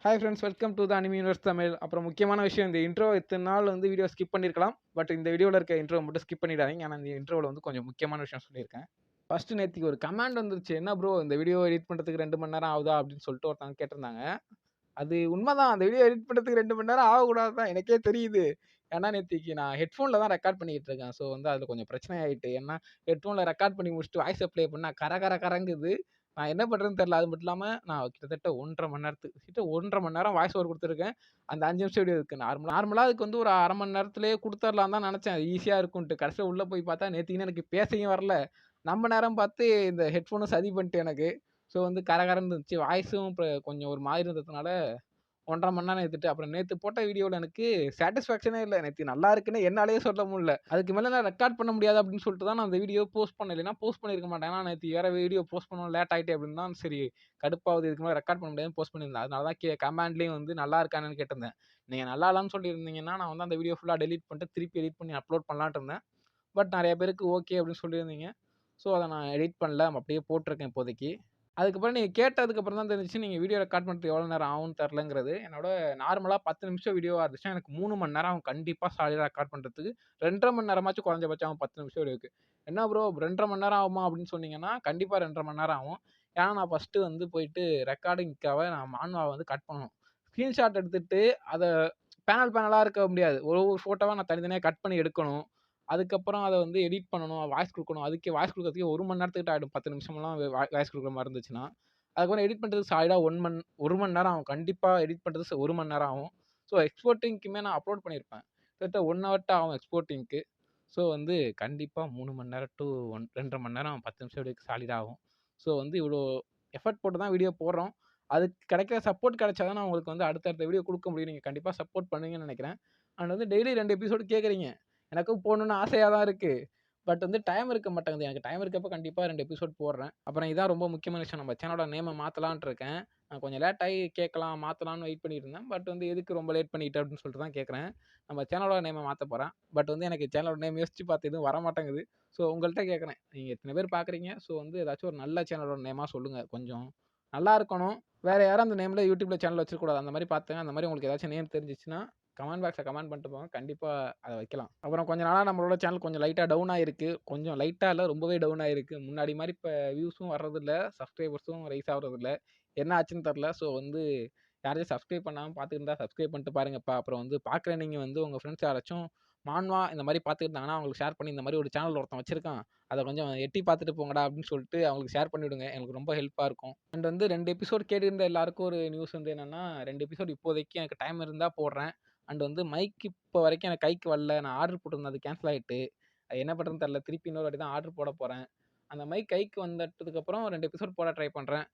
Hi friends, welcome to the anime universe Tamil. அப்புறம் முக்கியமான விஷயம், இந்த இன்ட்ரோ இத்தனை நாள் வந்து வீடியோ ஸ்கிப் பண்ணியிருக்கலாம். பட் இந்த வீடியோவில் இருக்க இன்ட்ரோ மட்டும் ஸ்கிப் பண்ணிடாதீங்க. ஏன்னா இந்த இன்ட்ரோவில் வந்து கொஞ்சம் முக்கியமான விஷயம் சொல்லியிருக்கேன். ஃபர்ஸ்ட் நேற்றுக்கு ஒரு கமெண்ட் வந்துருச்சு, என்ன ப்ரோ இந்த வீடியோ எடிட் பண்ணுறதுக்கு 2 மணி நேரம் ஆகுதா அப்படின்னு சொல்லிட்டு ஒருத்தவங்க கேட்டிருந்தாங்க. அது உண்மைதான், அந்த வீடியோ எடிட் பண்ணுறதுக்கு 2 மணி நேரம் ஆகக்கூடாது தான் எனக்கே தெரியுது. ஏன்னா நேற்றுக்கு நான் ஹெட்ஃபோனில் தான் ரெக்கார்ட் பண்ணிக்கிட்டு இருக்கேன். ஸோ வந்து அதில் கொஞ்சம் பிரச்சனை ஆகிட்டு. ஏன்னா ஹெட்ஃபோனில் ரெக்கார்ட் பண்ணி முடிச்சுட்டு வாய்ஸ் அப்ளை பண்ணால் கரங்குது. நான் என்ன பண்ணுறதுன்னு தெரியல. அது மட்டும் இல்லாமல் நான் கிட்டத்தட்ட 1.5 மணி நேரம் வாய்ஸ் ஓவர் கொடுத்துருக்கேன். அந்த 5 நிமிஷம் வீடியோ இருக்குது. நார்மலாக அதுக்கு வந்து ஒரு 1/2 மணி நேரத்திலேயே கொடுத்துடலாம் தான் நினச்சேன். ஈஸியாக இருக்கும்ன்ட்டு. கடைசியில் உள்ளே போய் பார்த்தா நேற்றுக்குன்னு எனக்கு பேசவும் வரல. நம்ம நேரம் பார்த்து இந்த ஹெட்ஃபோனும் சதி பண்ணிட்டு எனக்கு. ஸோ வந்து கரகரன்னு இருந்துச்சு. வாய்ஸும் இப்போ கொஞ்சம் ஒரு மாதிரி இருந்ததுனால 1.5 மணி நேரம் எடுத்துட்டு, அப்புறம் நேத்து போட்ட வீடியோல எனக்கு சாட்டிஸ்ஃபேக்ஷனே இல்ல. நேத்து நல்லா இருக்குன்னு என்னாலயே சொல்ல முடியல. அதுக்கு மேல நான் ரெக்கார்ட் பண்ண முடியாது அப்படின்னு சொல்லிட்டு தான் நான் அந்த வீடியோ போஸ்ட் பண்ணல. இல்லைன்னா போஸ்ட் பண்ணியிருக்க மாட்டேன். ஏன்னா நேத்து வேற வீடியோ போஸ்ட் பண்ணணும் லேட் ஆயிட்டே அப்படின்னு தான் சரி கடுப்பாகுது. இதுக்கு மேல ரெக்கார்ட் பண்ண முடியாதுன்னு போஸ்ட் பண்ணியிருந்தேன். அதனால தான் கமெண்ட்லயும் வந்து நல்லா இருக்கானுன்னு கேட்டிருந்தேன். நீங்க நல்லா இல்லன்னு சொல்லியிருந்தீங்கன்னா, நான் வந்து அந்த வீடியோ ஃபுல்லா டெலீட் பண்ணிட்டு திருப்பி எடிட் பண்ணி அப்லோட் பண்ணலான்ட்டு இருந்தேன். பட் நெறைய பேருக்கு ஓகே அப்படின்னு சொல்லியிருந்தீங்க. ஸோ அத நான் எடிட் பண்ணல. அப்படியே போட்டிருக்கேன் இப்போதைக்கு. அதுக்கப்புறம் நீங்க கேட்டதுக்கப்புறம் தான் தெரிஞ்சுச்சு, நீங்க வீடியோ ரெக்கார்ட் பண்ணுறதுக்கு எவ்வளோ நேரம் ஆகும்னு தெரிலங்கிறது. என்னோட நார்மலா 10 நிமிஷம் வீடியோவா இருந்துச்சுன்னா, எனக்கு 3 மணி நேரம் ஆகும் கண்டிப்பா சாலிடா ரெக்கார்ட் பண்றதுக்கு. 2 1/2 மணி நேரமாச்சும் குறைஞ்சபட்சம் ஆகும் 10 நிமிஷம் வீடியோக்கு. "என்ன ப்ரோ 2 1/2 மணி நேரம் ஆகுமா?" அப்படின்னு சொன்னீங்கன்னா, கண்டிப்பா 2 1/2 மணி நேரம் ஆகும். ஏன்னா நான் ஃபர்ஸ்ட்டு வந்து போயிட்டு ரெக்கார்டிங்க்காக நான் மான்வாவ வந்து கட் பண்ணணும். ஸ்கிரீன்ஷாட் எடுத்துட்டு அத பேனலா இருக்க முடியாது. ஒரு ஒரு ஃபோட்டோவா நான் தனித்தனியா கட் பண்ணி எடுக்கணும். அதுக்கப்புறம் அத வந்து எடிட் பண்ணணும். வாய்ஸ் குடுக்கணும். அதுக்கே வாய்ஸ் குடுக்கறதுக்கே 1 மணி நேரத்துக்கிட்ட ஆயிடும். 10 நிமிஷம்லாம் வாய்ஸ் குடுக்குற மாரி இருந்துச்சுன்னா. அதுக்கப்புறம் எடிட் பண்றதுக்கு சாலிடா 1 மணி நேரம் ஆகும். கண்டிப்பா எடிட் பண்றது 1 மணி நேரம் ஆகும். ஸோ எக்ஸ்போர்ட்டிங்க்குமே நான் அப்லோட் பண்ணியிருப்பேன். கிட்டத்தட்ட 1 ஹவர் ஆகும் எக்ஸ்போர்ட்டிங்க்கு. ஸோ வந்து கண்டிப்பா 3 மணி நேரம் டூ 2 1/2 மணி நேரம் 10 நிமிஷம் வீடியோக்கு சாலிடா ஆகும். ஸோ வந்து இவ்வளோ எஃபோர்ட் போட்டு தான் வீடியோ போடுறோம். அதுக்கு கிடைக்கிற சப்போர்ட் கிடைச்சா தான் நான் உங்களுக்கு வந்து அடுத்தடுத்த வீடியோ குடுக்க முடியும். நீங்க கண்டிப்பா சப்போர்ட் பண்ணுவீங்கன்னு நெனைக்கிறேன். அண்ட் வந்து டெய்லி 2 எபிசோடு கேட்குறீங்க. எனக்கும் போடணும்னு ஆசையா தான் இருக்கு. பட் வந்து டைம் இருக்க மாட்டேங்குது. எனக்கு டைம் இருக்கப்ப கண்டிப்பா 2 எபிசோட் போடுறேன். அப்புறம் இதான் ரொம்ப முக்கியமான விஷயம். நம்ம சேனலோட நேம மாத்தலான்ட்டு இருக்கேன். கொஞ்சம் லேட் ஆயி கேட்கலாம், மாத்தலாம்னு வெயிட் பண்ணிட்டு இருந்தேன். பட் வந்து எதுக்கு ரொம்ப லேட் பண்ணிட்ட அப்படின்னு சொல்லிட்டு தான் கேட்குறேன். நம்ம சேனலோட நேம மாத்தப் போறேன். பட் வந்து எனக்கு சேனலோட நேம் யோசிச்சு பார்த்து எதுவும் வரமாட்டேங்குது. ஸோ உங்கள்ட்ட கேட்குறேன். நீங்க இத்தன பேர் பார்க்குறீங்க. ஸோ வந்து ஏதாச்சும் ஒரு நல்ல சேனலோட நேமா சொல்லுங்க. கொஞ்சம் நல்லா இருக்கணும். வேற யாரும் அந்த நேம்ல YouTubeல சேனல் வச்சிருக்கக்கூடாது. அந்த மாரி பார்த்தேன். அந்த மாரி உங்களுக்கு ஏதாச்சும் நேம் தெரிஞ்சுச்சுன்னா, கமெண்ட் பாக்ஸ்ல கமெண்ட் பண்ணிட்டு போங்க. கண்டிப்பா அத வைக்கலாம். அப்புறம் கொஞ்ச நாளா நம்மளோட சேனல் கொஞ்சம் லைட்டா டவுன் ஆயிருக்கு. கொஞ்சம் லைட்டா இல்ல, ரொம்பவே டவுன் ஆயிருக்கு. முன்னாடி மாரி இப்ப வியூஸும் வர்றதில்ல. சப்ஸ்கிரைபர்ஸும் ரைஸ் ஆகுறதில்ல. என்ன ஆச்சுன்னு தெரியல. ஸோ வந்து யாராச்சும் சப்ஸ்கிரைப் பண்ணாம பார்த்துட்டு இருந்தா சப்ஸ்கிரைப் பண்ணிட்டு பாருங்கப்பா. அப்புறம் வந்து பார்க்குற நீங்க வந்து உங்க ஃப்ரெண்ட்ஸ் யாராச்சும் மான்வா இந்த மாரி பார்த்துட்டு இருந்தாங்கன்னா, அவங்களுக்கு ஷேர் பண்ணி இந்த மாரி ஒரு சேனல் ஒருத்தன் வச்சிருக்கான். அத கொஞ்சம் எட்டி பார்த்துட்டு போங்கடா அப்படின்னு சொல்லிட்டு அவங்களுக்கு ஷேர் பண்ணி விடுங்க. எனக்கு ரொம்ப ஹெல்ப்பா இருக்கும். அண்ட் வந்து 2 எபிசோட் கேட்டிருந்த எல்லாருக்கும் ஒரு நியூஸ் வந்து என்னன்னா, 2 எபிசோட் இப்போதைக்கு எனக்கு டைம் இருந்தா போடுறேன். அண்ட் வந்து மைக் இப்போ வரைக்கும் எனக்கு கைக்கு வரல. நான் ஆர்டர் போட்டிருந்தேன். அது கேன்சல் ஆயிட்டு. அது என்ன பண்றதுன்னு தெரியல. திருப்பி இன்னொரு வாட்டி தான் ஆர்டர் போட போறேன். அந்த மைக் கைக்கு வந்துட்டதுக்கப்புறம் 2 எபிசோட் போட ட்ரை பண்றேன்.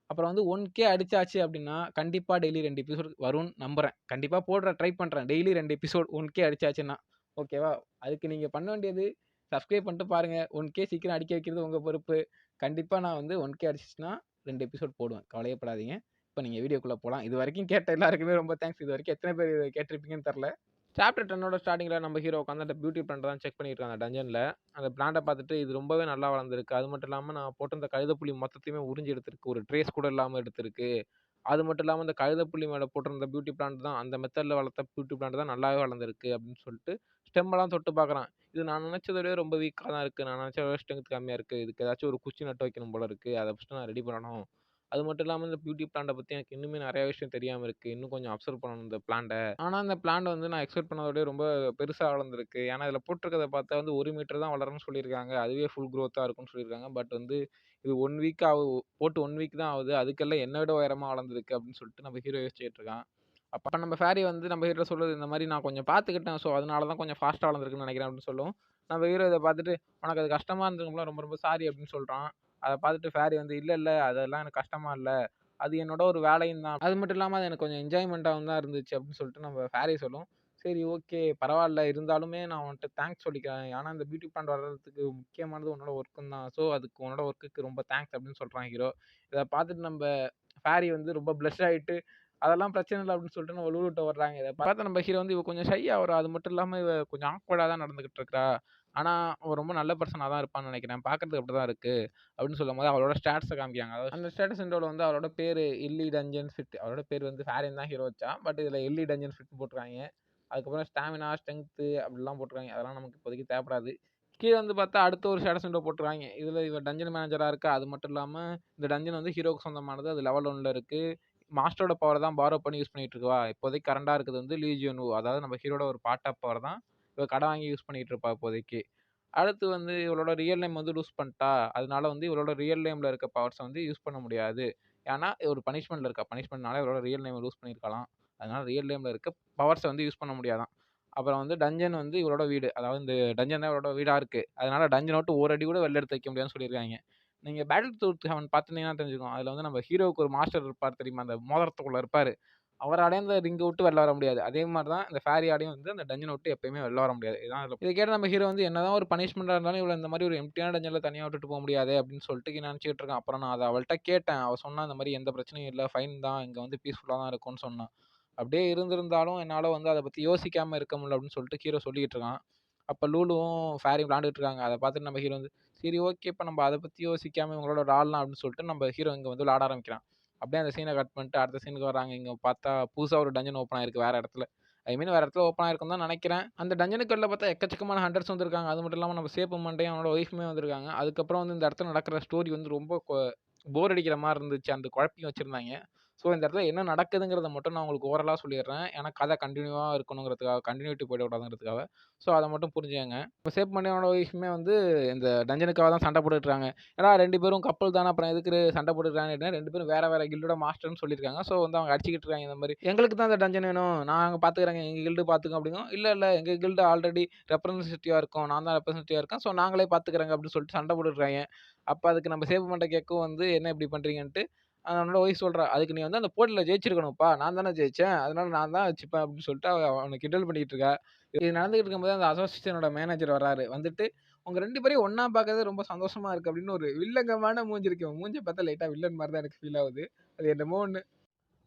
அப்புறம் வந்து 1K அடிச்சாச்சு அப்படின்னா, கண்டிப்பா டெய்லி 2 எபிசோட் வரும்னு நம்புறேன். கண்டிப்பா போடுற ட்ரை பண்றேன். Daily 2 episode 1K அடிச்சாச்சுன்னா. ஓகேவா? அதுக்கு நீங்க பண்ண வேண்டியது சப்ஸ்கிரைப் பண்ணிட்டு பாருங்க. 1K சீக்கிரம் அடிக்க வைக்கிறது உங்க பொறுப்பு. கண்டிப்பா நான் வந்து 1K அடிச்சுச்சுன்னா 2 எபிசோட் போடுவேன். கவலையே படாதீங்க. இப்ப நீங்க வீடியோக்குள்ள போலாம். இதுவரைக்கும் கேட்ட எல்லாருக்குமே ரொம்ப தேங்க்ஸ். இதுவரைக்கும் எத்தன பேர் இத கேட்டிருப்பீங்கன்னு தெரியல. சாப்டர் 10ஓட ஸ்டார்ட்டிங்ல நம்ம ஹீரோ உட்காந்து அந்த பியூட்டி பிளான்ட் தான் செக் பண்ணிட்டு இருக்கான் அந்த டஞ்சன்ல. அந்த பிளான்ட்ட பார்த்துட்டு இது ரொம்பவே நல்லா வளர்ந்திருக்கு. அது மட்டும் இல்லாம நான் போட்டிருந்த கழுதைப்புலி மொத்தத்தையுமே உறிஞ்சி எடுத்திருக்கு. ஒரு ட்ரேஸ் கூட இல்லாம எடுத்திருக்கு. அது மட்டும் இல்லாம இந்த கழுதைப்புலி மேல போட்டிருந்த பியூட்டி பிளான்ட் தான் அந்த மெத்தட்ல வளர்த்த பியூட்டி பிளான்ட் தான் நல்லாவே வளர்ந்திருக்கு அப்படின்னு சொல்லிட்டு ஸ்டெம்மெல்லாம் தொட்டு பார்க்குறான். இது நான் நினைச்சத விட ரொம்ப வீக்கா தான் இருக்கு. நான் நினைச்சத விட ஸ்ட்ரென்த் கம்மியா இருக்கு. இதுக்கு ஏதாச்சும் ஒரு குச்சி நட்டு வைக்கணும் போல இருக்கு. அத ஃபர்ஸ்ட்டு நான் ரெடி பண்ணணும். அது மட்டும் இல்லாம இந்த பியூட்டி பிளான்ட்ட பத்தி எனக்கு இன்னுமே நெறைய விஷயம் தெரியாம இருக்கு. இன்னும் கொஞ்சம் அப்சர்வ் பண்ணணும் இந்த பிளான்ட்ட. ஆனா இந்த பிளான்ட் வந்து நான் எக்ஸ்பெக்ட் பண்ணத விட ரொம்ப பெருசா வளர்ந்திருக்கு. ஏன்னா இதுல போட்டிருக்கிறத பார்த்தா வந்து 1 மீட்டர் தான் வளரும்னு சொல்லியிருக்காங்க. அதுவே ஃபுல் குரோத்தா இருக்கும்னு சொல்லியிருக்காங்க. பட் வந்து இது 1 வீக் போட்டு 1 வீக் தான் ஆகுது. அதுக்கெல்லாம் என்ன விட உயரமா வளர்ந்திருக்கு அப்படின்னு சொல்லிட்டு நம்ம ஹீரோ யோசிச்சுட்டு இருக்கான். அப்ப நம்ம ஃபேரி வந்து நம்ம ஹீரோட்ட சொல்லுது, இந்த மாரி நான் கொஞ்சம் பார்த்துக்கிட்டேன். ஸோ அதனால தான் கொஞ்சம் ஃபாஸ்ட்டா வளர்ந்திருக்குன்னு நெனைக்கிறேன் அப்படின்னு சொல்லவும், நம்ம ஹீரோ இத பார்த்துட்டு, "உனக்கு அது கஷ்டமா இருந்திருக்கும்ல. ரொம்ப ரொம்ப சாரி" அப்படின்னு சொல்றான். அத பார்த்துட்டு ஃபேரி வந்து, "இல்ல, இல்ல அதெல்லாம் எனக்கு கஷ்டமா இல்ல. அது என்னோட ஒரு வேலையும் தான். அது மட்டும் இல்லாம அது எனக்கு கொஞ்சம் என்ஜாய்மென்ட்டாவும் தான் இருந்துச்சு" அப்படின்னு சொல்லிட்டு நம்ம ஃபேரி சொல்லும். சரி ஓகே பரவால்ல. இருந்தாலுமே நான் உன்ட்ட தேங்க்ஸ் சொல்லிக்கிறேன். ஆனா இந்த பியூட்டி பிளான்ட் வளர்றதுக்கு முக்கியமானது உன்னோட ஒர்க்கும் தான். ஸோ அதுக்கு உன்னோட ஒர்க்குக்கு ரொம்ப தேங்க்ஸ் அப்படின்னு சொல்றான் ஹீரோ. இத பார்த்துட்டு நம்ப ஃபேரி வந்து ரொம்ப பிளஷ் ஆயிட்டு அதெல்லாம் பிரச்சனை இல்ல அப்படின்னு சொல்லிட்டு நம்ம லூலுட்ட வர்றாங்க. இத பார்த்து நம்ம ஹீரோ வந்து இவ கொஞ்சம் ஷை ஆவுறா. அது மட்டும் இல்லாம இவ கொஞ்சம் ஆக்வர்டா தான் நடந்துகிட்டு இருக்கா. ஆனா அவ ரொம்ப நல்ல பெர்சனா தான் இருப்பான்னு நெனைக்கிறேன். பார்க்கறதுக்கு அப்படிதான் இருக்கு. அப்படின்னு சொல்லும்போது அவளோட ஸ்டேட்டஸ காமிக்கிறாங்க. அதாவது அந்த ஸ்டேட்டஸ் விண்டோல வந்து அவளோட பேரு இல்லி டஞ்சன் ஃபிட். அவளோட பேர் வந்து ஃபேரின் தான் ஹீரோ வச்சான். பட் இதுல இல்லி டஞ்சன் ஃபிட் போட்டுருக்காய்ங்க. அதுக்கப்புறம் ஸ்டாமினா, ஸ்ட்ரெங்த் அப்படிலாம் போட்டுருக்காங்க. அதெல்லாம் நமக்கு இப்போதைக்கு தேவைப்படாது. கீழ வந்து பார்த்தா அடுத்த ஒரு ஸ்டேட்டஸ் விண்டோ போட்டுருக்காய்ங்க. இதுல இவ டஞ்சன் மேனேஜரா இருக்கா. அது மட்டும் இல்லாம இந்த டஞ்சன் வந்து ஹீரோவுக்கு சொந்தமானது. அது லெவல் 1ல இருக்கு. மாஸ்டரோட பவர தான் பாரோ பண்ணி யூஸ் பண்ணிட்டு இருக்கா. இப்போதைக்கு கரண்டா இருக்குது வந்து லீஜியன் வு. அதாவது நம்ம ஹீரோட ஒரு பார்ட் ஆஃப் பவர் தான். இவ கடன் வாங்கி யூஸ் பண்ணிட்டு இருப்பா இப்போதைக்கு. அடுத்து வந்து இவளோட ரியல் நேம் வந்து லூஸ் பண்ணிட்டா. அதனால வந்து இவளோட ரியல் நேம்ல இருக்க பவர்ஸ வந்து யூஸ் பண்ண முடியாது. ஏன்னா ஒரு பனிஷ்மென்ட்ல இருக்கா. பனிஷ்மென்ட்னால இவளோட ரியல் நேம லூஸ் பண்ணியிருக்காளாம். அதனால ரியல் நேம்ல இருக்க பவர்ஸ வந்து யூஸ் பண்ண முடியாதாம். அப்புறம் வந்து டஞ்சன் வந்து இவளோட வீடு. அதாவது இந்த டஞ்சன் தான் இவளோட வீடா இருக்கு. அதனால டஞ்சன விட்டு ஒரு அடி கூட வெளில எடுத்து வைக்க முடியாதுன்னு சொல்லியிருக்காய்ங்க. நீங்க பேட்டில் டூத் ஹெவன் பார்த்துருந்தீங்கன்னா தெரிஞ்சுக்கும். அதுல வந்து நம்ம ஹீரோவுக்கு ஒரு மாஸ்டர் இருப்பார் தெரியுமா? அந்த மோதிரத்துக்குள்ள இருப்பாரு. அவராலயும் அந்த ரிங்க விட்டு வெளில வர முடியாது. அதே மாரி தான் இந்த ஃபேரியாலயும் வந்து அந்த டஞ்சன விட்டு எப்பயுமே வெளில வர முடியாது. இதுதான் இதுல இத கேட்டு நம்ம ஹீரோ வந்து என்னதான் ஒரு பனிஷ்மென்ட்டா இருந்தாலும் இவள இந்த மாரி ஒரு எம்ப்டியான டஞ்சன்ல தனியா விட்டுட்டு போ முடியாதே அப்படின்னு சொல்லிட்டு நெனச்சுக்கிட்டு இருக்கான். அப்புறம் நான் அத அவள்ட்ட கேட்டேன். அவ சொன்னா இந்த மாரி எந்த பிரச்சனையும் இல்ல. ஃபைன் தான். இங்க வந்து பீஸ்ஃபுல்லா தான் இருக்கும்னு சொன்னா. அப்படியே இருந்திருந்தாலும் என்னால வந்து அத பத்தி யோசிக்காம இருக்க முடியல அப்படின்னு சொல்லிட்டு ஹீரோ சொல்லிக்கிட்டு இருக்கான். அப்ப லூலுவும் ஃபேரியும் விளையாண்டுட்டு இருக்காங்க. அத பார்த்துட்டு நம்ம ஹீரோ வந்து, சரி ஓகே இப்ப நம்ம அத பத்தி யோசிக்காம இவங்களோட விளையாடலாம் அப்படின்னு சொல்லிட்டு நம்ம ஹீரோ இங்க வந்து விளையாட ஆரம்பிக்கிறான். அப்படியே அந்த சீன கட் பண்ணிட்டு அடுத்த சீனுக்கு வர்றாங்க. இங்க பார்த்தா புதுசா ஒரு டஞ்சன் ஓப்பன் ஆயிருக்கு வேற இடத்துல. ஐ மீன் வேற இடத்துல ஓப்பன் ஆயிருக்குன்னு தான் நெனைக்கிறேன். அந்த டஞ்சனுக்கு வெளில பார்த்தா எக்கச்சக்கமான ஹண்டர்ஸ் வந்திருக்காங்க. அது மட்டும் இல்லாம நம்ம சேப்பு மண்டையும் அவனோட ஒய்ஃபுமே வந்திருக்காங்க. அதுக்கப்புறம் வந்து இந்த இடத்துல நடக்கிற ஸ்டோரி வந்து ரொம்ப போர் அடிக்கிற மாரி இருந்துச்சு. அந்த குழப்பி வச்சிருந்தாய்ங்க. ஸோ இந்த இடத்துல என்ன நடக்குதுங்கிறத மட்டும் நான் உங்களுக்கு ஓரலா சொல்லிர்றேன். ஏன்னா கதை கன்டினியூவா இருக்கணுங்கிறதுக்காக, கன்டினியூட்டி போயிடக்கூடாதுங்கிறதுக்காக. ஸோ அத மட்டும் புரிஞ்சுக்கங்க. இப்ப சேப் மணியனோட ஒய்ஃபுமே வந்து இந்த டஞ்சனுக்காக தான் சண்டை போட்டுட்டு இருக்காங்க. ஏன்னா 2 பேரும் கப்பல் தானே அப்புறம் எதுக்கு சண்டை போட்டுக்கிறாங்கன்னு 2 பேரும் வேற வேற கில்டோட மாஸ்டர்ன்னு சொல்லியிருக்காங்க. ஸோ வந்து அவங்க அடிச்சுக்கிட்டு இருக்காங்க இந்த மாரி. எங்களுக்கு தான் இந்த டஞ்சன் வேணும். நாங்க பார்த்துக்கிறோங்க. எங்க கில்டு பார்த்துக்கும் அப்படிங்கவும், இல்ல இல்ல எங்க கில்டு ஆல்ரெடி ரெப்ரசன்டேட்டிவா இருக்கோம். நான் தான் ரெப்ரசன்டேட்டிவா இருக்கேன். ஸோ நாங்களே பார்த்துக்கிறோங்க அப்படின்னு சொல்லிட்டு சண்டை போட்டுக்கிறாய்ங்க. அப்ப அதுக்கு நம்ம சேப்பு மண்டை கேட்கவும் வந்து என்ன இப்படி பண்றீங்கன்ட்டு அவனோட ஒய்ஃப் சொல்றா, "அதுக்கு நீ வந்து அந்த போட்டில ஜெயிச்சிருக்கணும்ப்பா. நான் தானே ஜெயிச்சேன். அதனால நான் தான் வச்சுப்பேன்" அப்படின்னு சொல்லிட்டு அவன கிண்டல் பண்ணிட்டு இருக்கா. இது நடந்துகிட்டு இருக்கும்போது அந்த அசோசியேஷனோட மேனேஜர் வர்றாரு. வந்துட்டு, "உங்க 2 பேரையும் ஒண்ணா பார்க்கறது ரொம்ப சந்தோஷமா இருக்கு" அப்படின்னு ஒரு வில்லங்கமான மூஞ்சி இருக்கு. இவன் மூஞ்ச பார்த்தா லைட்டா வில்லன் மாரி தான் எனக்கு ஃபீல் ஆகுது. அது என்னமோ ஒண்ணு.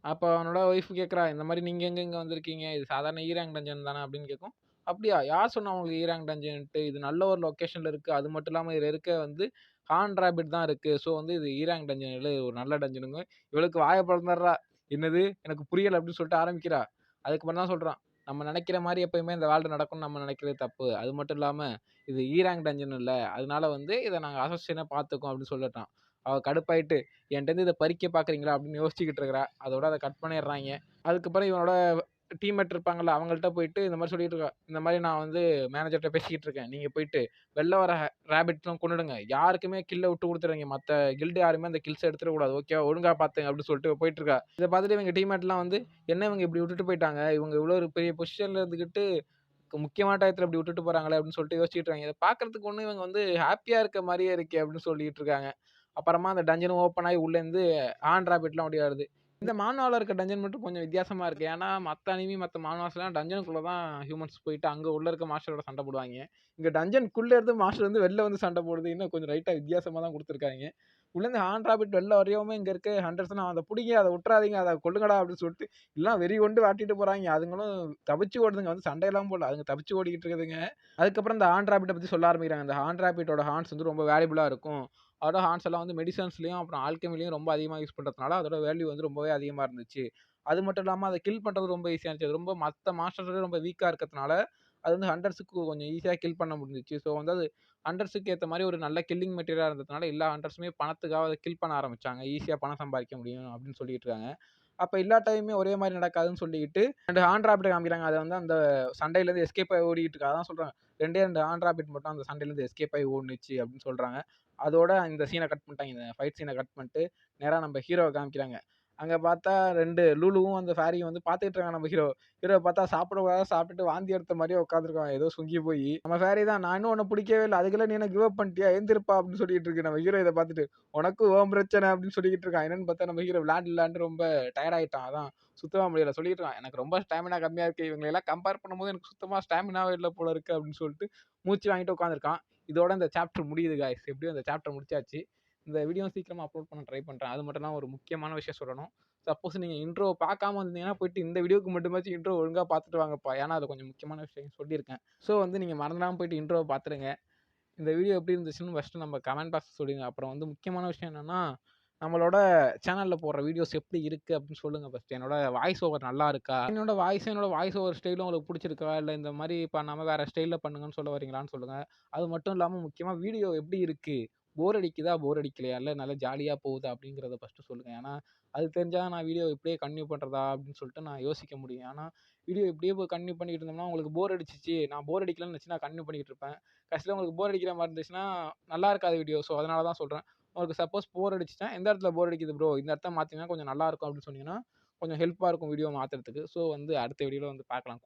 அப்ப அவனோட ஒய்ஃப் கேட்கிறா, "இந்த மாரி நீங்க எங்க இங்க வந்திருக்கீங்க? இது சாதாரண ஈராங் டஞ்சன் தானே?" அப்படின்னு கேட்கவும், "அப்படியா? யார் சொன்னா உங்களுக்கு ஈராங் டஞ்சன்ட்டு? இது நல்ல ஒரு லொகேஷன்ல இருக்கு. அது மட்டும் இல்லாம இதுல இருக்க வந்து ஹார்ன் ராபிட் தான் இருக்கு. ஸோ வந்து இது ஈராங் டஞ்சன் இல்ல. இது ஒரு நல்ல டஞ்சனுங்க." இவளுக்கு வாய பொளந்துர்றா. "என்னது? எனக்கு புரியல" அப்படின்னு சொல்லிட்டு ஆரம்பிக்கிறா. அதுக்கப்புறம் தான் சொல்றான், "நம்ம நெனைக்கிற மாரி எப்பயுமே இந்த வேர்ல்டு நடக்கும்னு நம்ம நெனைக்கிறது தப்பு. அது மட்டும் இல்லாம இது ஈராங் டஞ்சன் இல்ல. அதனால வந்து இத நாங்க அசோசியேஷனா பார்த்துக்கோம்" அப்படின்னு சொல்லிட்டான். அவ கடுப்பாயிட்டு என்ட்டருந்து இத பறிக்க பார்க்குறீங்களா? அப்படின்னு யோசிச்சுக்கிட்டு இருக்கிறா. அதோட அத கட் பண்ணிடுறாய்ங்க. அதுக்கப்புறம் இவனோட டீம்மேட் இருப்பாங்கல்ல, அவங்கள்ட்ட போயிட்டு இந்த மாரி சொல்லிட்டு இருக்கா. இந்த மாரி நான் வந்து மேனேஜர்ட்ட பேசிக்கிட்டு இருக்கேன். நீங்க போயிட்டு வெளில வர ராபிட்லாம் கொன்னுடுங்க. யாருக்குமே கில்ல விட்டு குடுத்துறாதீங்க. மத்த கில்டு யாருமே அந்த கில்ஸ எடுத்துற கூடாது. ஓகேவா? ஒழுங்கா பார்த்துங்க அப்படின்னு சொல்லிட்டு போயிட்டு இருக்கா. இத பார்த்துட்டு இவங்க டீம்மேட்லாம் வந்து, என்ன இவங்க இப்படி விட்டுட்டு போயிட்டாங்க. இவங்க இவ்வளோ ஒரு பெரிய பொசிஷன்ல இருந்துகிட்டு முக்கியமான டயத்துல இப்படி விட்டுட்டு போறாங்களே அப்படின்னு சொல்லிட்டு யோசிச்சுட்டு இருக்காங்க. இத பார்க்கறதுக்கு ஒண்ணும் இவங்க வந்து ஹேப்பியா இருக்க மாரியே இருக்கே அப்படின்னு சொல்லிட்டு இருக்காங்க. அப்புறமா அந்த டஞ்சனும் ஓப்பன் ஆயி உள்ளேருந்து ஆன் ராபிட்லாம் ஓடி வருது. இந்த மான்வால இருக்க டஞ்சன் மட்டும் கொஞ்சம் வித்தியாசமா இருக்கு. ஏன்னா, மத்த அனிமி, மத்த மான்வாஸ்லாம் டஞ்சனுக்குள்ள தான் ஹியூமன்ஸ் போயிட்டு அங்க உள்ள இருக்க மாஸ்டரோட சண்டை போடுவாய்ங்க. இங்க டஞ்சனுக்குள்ள இருந்து மாஸ்டர் வந்து வெளில வந்து சண்டை போடுது. இன்னும் கொஞ்சம் லைட்டா வித்தியாசமா தான் குடுத்துருக்காய்ங்க. உள்ளேருந்து ஹார்ன் ராபிட் வெளில வரையவுமே இங்க இருக்க ஹண்டர்ஸ்லாம் அத புடிங்க, அத விட்றாதீங்க, அத கொல்லுங்கடா அப்படின்னு சொல்லிட்டு எல்லாம் வெறி கொண்டு வாட்டிட்டு போறாய்ங்க. அதுங்களும் தப்பிச்சு ஓடுதுங்க. வந்து சண்டையெல்லாம் போடல. அதுங்க தப்பிச்சு ஓடிக்கிட்டு இருக்குதுங்க. அதுக்கப்புறம் இந்த ஹார்ன் ராபிட்ட பத்தி சொல்ல ஆரம்பிக்கிறாங்க. இந்த ஹார்ன் ராபிட்டோட ஹார்ன்ஸ் வந்து ரொம்ப வேல்யூபிளா இருக்கும். அதோட ஹார்ன்ஸ் எல்லாம் வந்து மெடிசின்ஸ்லயும், அப்புறம் ஆல்கெமிலயும் ரொம்ப அதிகமா யூஸ் பண்றதுனால, அதோட வேல்யூ வந்து ரொம்பவே அதிகமா இருந்துச்சு. அது மட்டும் இல்லாம அத கில் பண்றது ரொம்ப ஈஸியா இருந்துச்சு. அது ரொம்ப மத்த மாஸ்டர்ஸ விட ரொம்ப வீக்கா இருக்கறதுனால, அது வந்து ஹண்டர்ஸ்க்கு கொஞ்சம் ஈஸியா கில் பண்ண முடிஞ்சுச்சு. ஸோ வந்து அது ஹண்டர்ஸ்க்கு ஏத்த மாரி ஒரு நல்ல கில்லிங் மெட்டீரியலா இருந்ததுனால, எல்லா ஹண்டர்ஸுமே பணத்துக்காக அத கில் பண்ண ஆரம்பிச்சாங்க. ஈஸியா பணம் சம்பாதிக்க முடியும் அப்படின்னு சொல்லிட்டு இருக்காங்க. அப்ப எல்லா டைமுமே ஒரே மாரி நடக்காதுன்னு சொல்லிக்கிட்டு 2 ஹார்ன் ராபிட்ட காமிக்கிறாங்க. அத வந்து அந்த சண்டையிலேருந்து எஸ்கேப் ஆகி ஓடிக்கிட்டு இருக்கு. அதான் சொல்றாங்க. 2டே 2 ஹார்ன் ராபிட் மட்டும் அந்த சண்டையிலேருந்து எஸ்கேப் ஆகி ஓடுனுச்சு அப்படின்னு சொல்றாங்க. அதோட இந்த சீன கட் பண்ணிட்டாங்க. இந்த ஃபைட் சீன கட் பண்ணிட்டு, நேரா நம்ம ஹீரோவ காமிக்கிறாங்க. அங்க பார்த்தா 2 லூலுவும் அந்த ஃபேரியும் வந்து பார்த்துட்டு இருக்காங்க நம்ம ஹீரோவ. ஹீரோவ பார்த்தா சாப்பிடக்கூடாது சாப்பிட்டுட்டு வாந்தி எடுத்த மாரியே உட்காந்துருக்கான். ஏதோ சொங்கி போயி. நம்ம ஃபேரி தான் நான் இன்னும் உன்ன புடிக்கவே இல்ல. அதுக்குள்ள நீ என்ன கிவ் அப் பண்ணிட்டியா? எந்திருப்பா அப்படின்னு சொல்லிட்டு இருக்கு. நம்ம ஹீரோ இத பார்த்துட்டு, உனக்கும் உன் பிரச்சனை அப்படின்னு சொல்லிக்கிட்டு இருக்கான். என்னன்னு பார்த்தா நம்ம ஹீரோ விளையாண்டு ரொம்ப டயர்ட் ஆயிட்டான். அதான் சுத்தமா முடியல. சொல்லிட்டு இருக்கான். எனக்கு ரொம்ப ஸ்டாமினா கம்மியா இருக்கு. இவங்கள கம்பேர் பண்ணும்போது எனக்கு சுத்தமா ஸ்டாமினாவே இல்ல போல இருக்கு அப்படின்னு சொல்லிட்டு மூச்சு வாங்கிட்டு உட்காந்துருக்கான். இதோட இந்த சாப்டர் முடியுது காய்ஸ். எப்படியும் இந்த சாப்டர் முடிச்சாச்சு. இந்த வீடியோ சீக்கிரமா அப்லோட் பண்ண ட்ரை பண்றேன். அது மட்டும் இல்லாம ஒரு முக்கியமான விஷயம் சொல்லணும். சப்போஸ் நீங்க இன்ட்ரோ பார்க்காம இருந்தீங்கன்னா, போயிட்டு இந்த வீடியோக்கு மட்டுமாச்சும் இன்ட்ரோ ஒழுங்கா பார்த்துட்டு வாங்கப்பா. ஏன்னா, அது கொஞ்சம் முக்கியமான விஷயம் சொல்லியிருக்கேன். ஸோ வந்து நீங்க மறந்துடாம போயிட்டு இன்ட்ரோவ பார்த்துருங்க. இந்த வீடியோ எப்படி இருந்துச்சுன்னு ஃபர்ஸ்ட்டு நம்ம கமெண்ட் பாக்ஸ்ல சொல்லுங்க. அப்புறம் வந்து முக்கியமான விஷயம் என்னன்னா, நம்மளோட சேனல்ல போடுற வீடியோஸ் எப்படி இருக்கு அப்படின்னு சொல்லுங்க ஃபர்ஸ்ட்டு. என்னோட வாய்ஸ் ஓவர் நல்லா இருக்கா? என்னோட வாய்ஸ் ஓவர் ஸ்டைலும் உங்களுக்கு புடிச்சிருக்கா? இல்ல இந்த மாரி பண்ணாம வேற ஸ்டைல்ல பண்ணுங்கன்னு சொல்ல வரீங்களான்னு சொல்லுங்க. அது மட்டும் இல்லாம முக்கியமா வீடியோ எப்படி இருக்கு? போர் அடிக்குதா? போர் அடிக்கலையா? இல்ல நல்லா ஜாலியா போகுதா? அப்படிங்கிறத ஃபர்ஸ்ட்டு சொல்லுங்க. ஏன்னா, அது தெரிஞ்சா தான் நான் வீடியோ இப்படியே கன்டின்யூ பண்றதா அப்படின்னு சொல்லிட்டு நான் யோசிக்க முடியும். ஆனா, வீடியோ இப்படியே கன்டின்யூ பண்ணிட்டு இருந்தோம்னா, உங்களுக்கு போர் அடிச்சுச்சு. நான் போர் அடிக்கலன்னு நெனச்சு நான் கன்டின்யூ பண்ணிட்டு இருப்பேன். கடைசியில உங்களுக்கு போர் அடிக்கிற மாரி இருந்துச்சுன்னா, நல்லா இருக்காது வீடியோ. ஸோ, அதனால தான் சொல்றேன். உங்களுக்கு சப்போஸ் போர் அடிச்சுச்சுன்னா, எந்த இடத்துல போர் அடிக்குது ப்ரோ? இந்த இடத்த மாத்தீங்கன்னா கொஞ்சம் நல்லாருக்கும் அப்படின்னு சொன்னீங்கன்னா, கொஞ்சம் ஹெல்ப்பா இருக்கும் வீடியோ மாத்துறதுக்கு. ஸோ, வந்து அடுத்த வீடியோல வந்து பார்க்கலாம்.